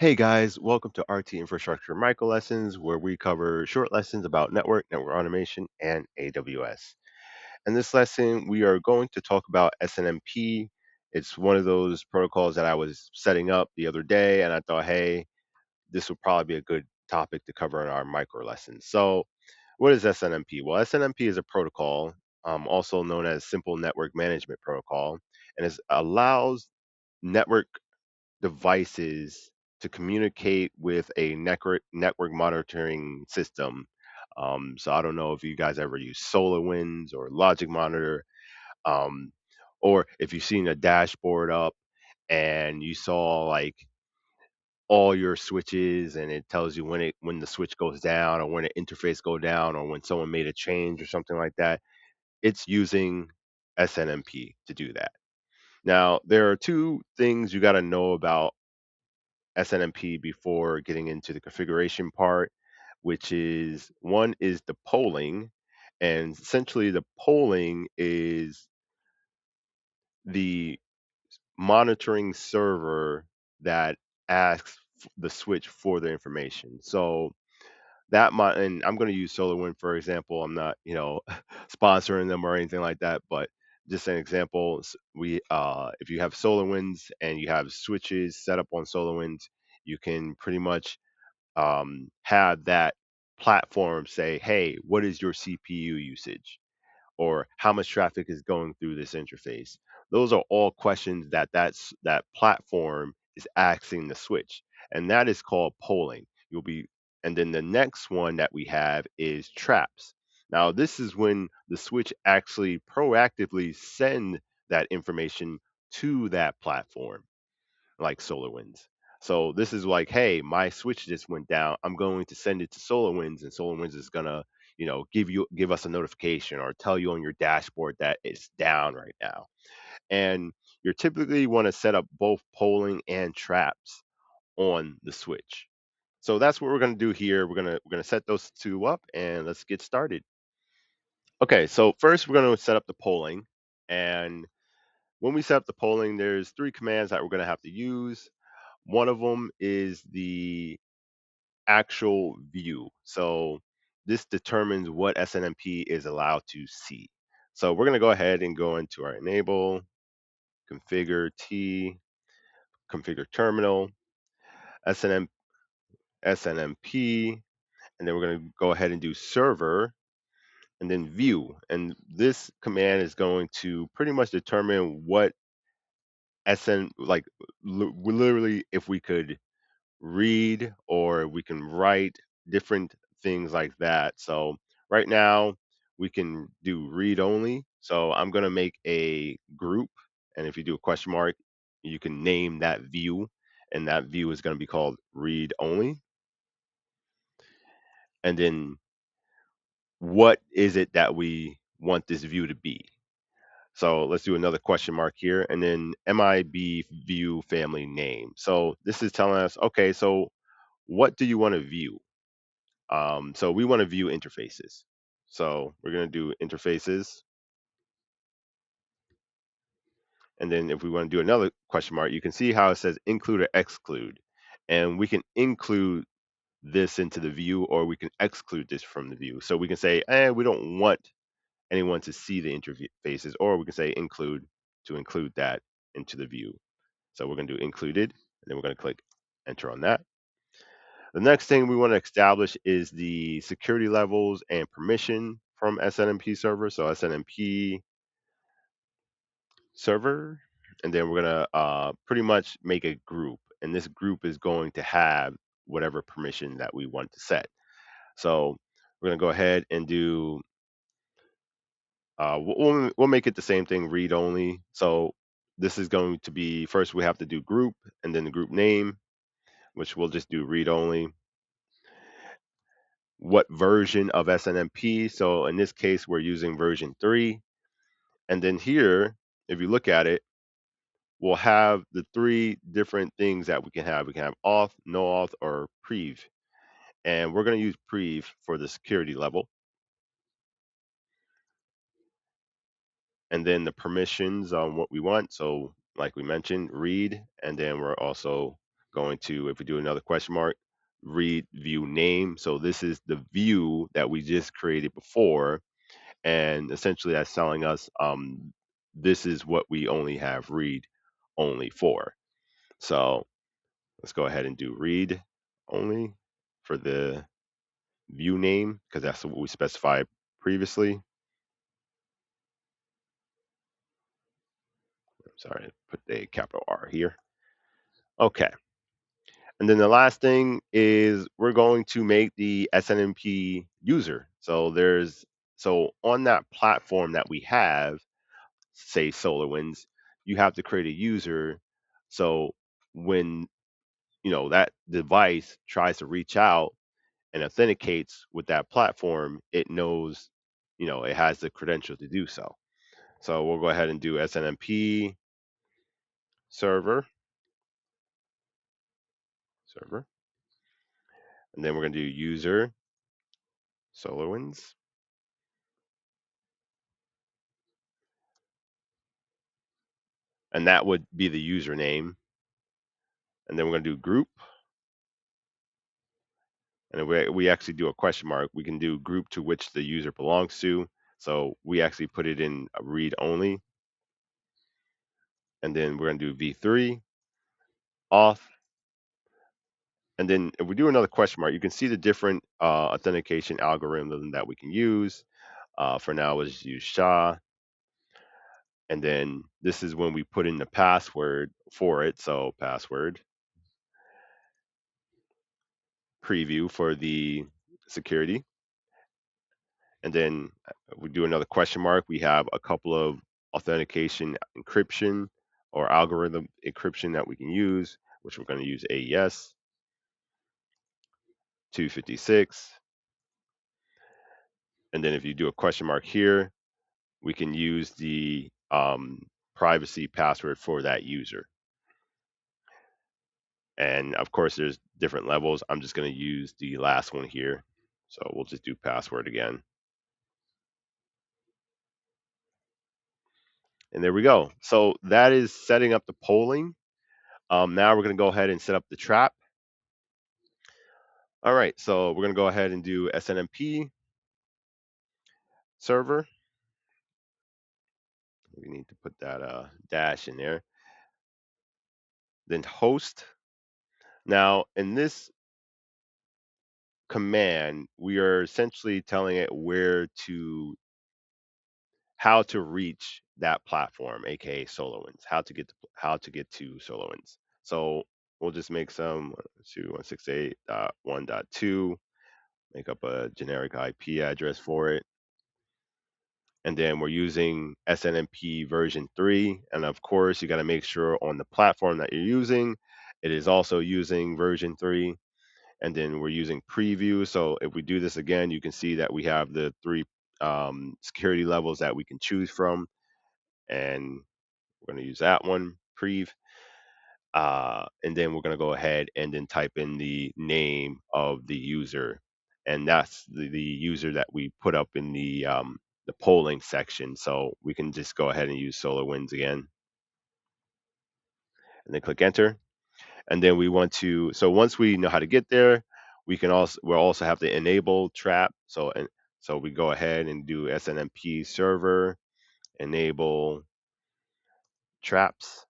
Hey guys, welcome to RT Infrastructure Micro Lessons, where we cover short lessons about network automation, and AWS. In this lesson, we are going to talk about SNMP. It's one of those protocols that I was setting up the other day, and I thought, hey, this would probably be a good topic to cover in our micro lessons. So, what is SNMP? Well, SNMP is a protocol, also known as Simple Network Management Protocol, and it allows network devices to communicate with a network monitoring system. So I don't know if you guys ever use SolarWinds or Logic Monitor, um, or if you've seen a dashboard up and you saw like all your switches and it tells you when the switch goes down or when the interface go down or when someone made a change or something like that. It's using SNMP to do that. Now, there are two things you got to know about SNMP before getting into the configuration part, which is one is the polling. And essentially, the polling is the monitoring server that asks the switch for the information. So and I'm going to use SolarWind for example. I'm not, sponsoring them or anything like that, but just an example. If you have SolarWinds and you have switches set up on SolarWinds, you can pretty much have that platform say, hey, what is your CPU usage? Or how much traffic is going through this interface? Those are all questions that platform is asking the switch. And that is called polling. And then the next one that we have is traps. Now, this is when the switch actually proactively send that information to that platform like SolarWinds. So this is like, hey, my switch just went down. I'm going to send it to SolarWinds, and SolarWinds is gonna, give us a notification or tell you on your dashboard that it's down right now. And you typically want to set up both polling and traps on the switch. So that's what we're gonna do here. We're gonna set those two up, and let's get started. Okay, so first we're gonna set up the polling, and when we set up the polling, there's three commands that we're gonna have to use. One of them is the actual view. So this determines what SNMP is allowed to see. So we're going to go ahead and go into our enable, configure T, configure terminal, SNM, SNMP, and then we're going to go ahead and do server and then view. And this command is going to pretty much determine what like literally if we could read or we can write different things like that. So right now we can do read only. So I'm going to make a group, and if you do a question mark, you can name that view, and that view is going to be called read only. And then what is it that we want this view to be? So let's do another question mark here, and then MIB view family name. So this is telling us, okay, so what do you want to view? So we want to view interfaces. So we're going to do interfaces. And then if we want to do another question mark, you can see how it says include or exclude. And we can include this into the view, or we can exclude this from the view. So we can say, we don't want anyone to see the interfaces, or we can say include to include that into the view. So we're going to do included, and then we're going to click enter on that. The next thing we want to establish is the security levels and permission from SNMP server. So SNMP server, and then we're gonna pretty much make a group, and this group is going to have whatever permission that we want to set. So we're gonna go ahead and do. We'll make it the same thing, read only. So this is going to be first we have to do group and then the group name, which we'll just do read only. What version of SNMP? So in this case, we're using version 3. And then here, if you look at it, we'll have the three different things that we can have. We can have auth, no auth, or prev. And we're going to use prev for the security level. And then the permissions on what we want. So like we mentioned, read, and then we're also going to, if we do another question mark, read view name. So this is the view that we just created before, and essentially that's telling us this is what we only have read only for. So let's go ahead and do read only for the view name because that's what we specified previously. I'm sorry, put a capital R here. Okay. And then the last thing is we're going to make the SNMP user. So on that platform that we have, say SolarWinds, you have to create a user. So when that device tries to reach out and authenticates with that platform, it knows, it has the credential to do so. So we'll go ahead and do SNMP server, and then we're going to do user SolarWinds. And that would be the username. And then we're going to do group. And if we actually do a question mark, we can do group to which the user belongs to. So we actually put it in read only. And then we're going to do v3 auth. And then if we do another question mark, you can see the different authentication algorithm that we can use. For now, we'll just use SHA. And then this is when we put in the password for it. So password preview for the security. And then we do another question mark. We have a couple of authentication encryption or algorithm encryption that we can use, which we're going to use AES 256. And then if you do a question mark here, we can use the privacy password for that user. And of course, there's different levels. I'm just going to use the last one here. So we'll just do password again. And there we go. So that is setting up the polling. Now we're going to go ahead and set up the trap. All right, so we're going to go ahead and do SNMP server. We need to put that dash in there. Then host. Now, in this command, we are essentially telling it how to reach that platform, aka SolarWinds, how to get to SolarWinds. So we'll just make some 168.1.2, make up a generic IP address for it. And then we're using SNMP version 3. And of course, you got to make sure on the platform that you're using, it is also using version 3. And then we're using preview. So if we do this again, you can see that we have the 3 security levels that we can choose from. And we're going to use that one, prev. And then we're going to go ahead and then type in the name of the user. And that's the user that we put up in the polling section. So we can just go ahead and use SolarWinds again. And then click enter. And then we want to, so once we know how to get there, we'll also have to enable trap. So we go ahead and do SNMP server, enable traps.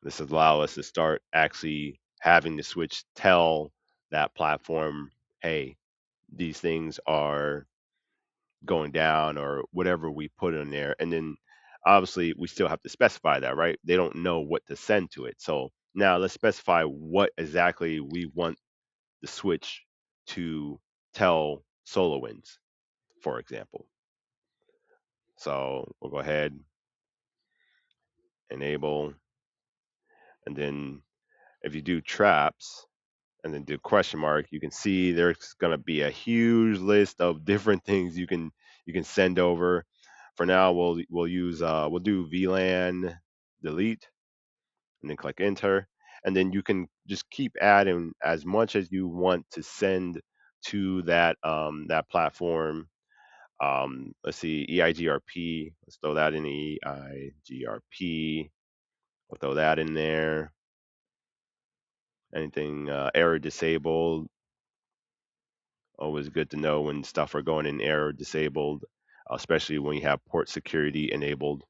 This will allow us to start actually having the switch tell that platform, hey, these things are going down or whatever we put in there. And then obviously we still have to specify that, right? They don't know what to send to it. So now let's specify what exactly we want the switch to tell SolarWinds, for example. So we'll go ahead, enable, and then if you do traps and then do question mark, you can see there's going to be a huge list of different things you can send over. For now, we'll do VLAN delete and then click enter, and then you can just keep adding as much as you want to send to that platform. Let's see, EIGRP. Let's throw that in EIGRP. We'll throw that in there. anything error disabled. Always good to know when stuff are going in error disabled, especially when you have port security enabled.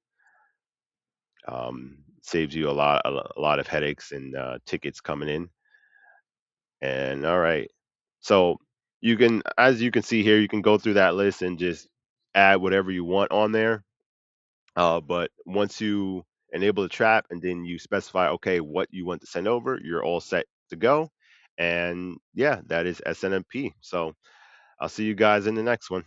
Saves you a lot of headaches and tickets coming in. And all right, so you can, as you can see here, you can go through that list and just add whatever you want on there. But once you enable the trap and then you specify, okay, what you want to send over, you're all set to go. And yeah, that is SNMP. So I'll see you guys in the next one.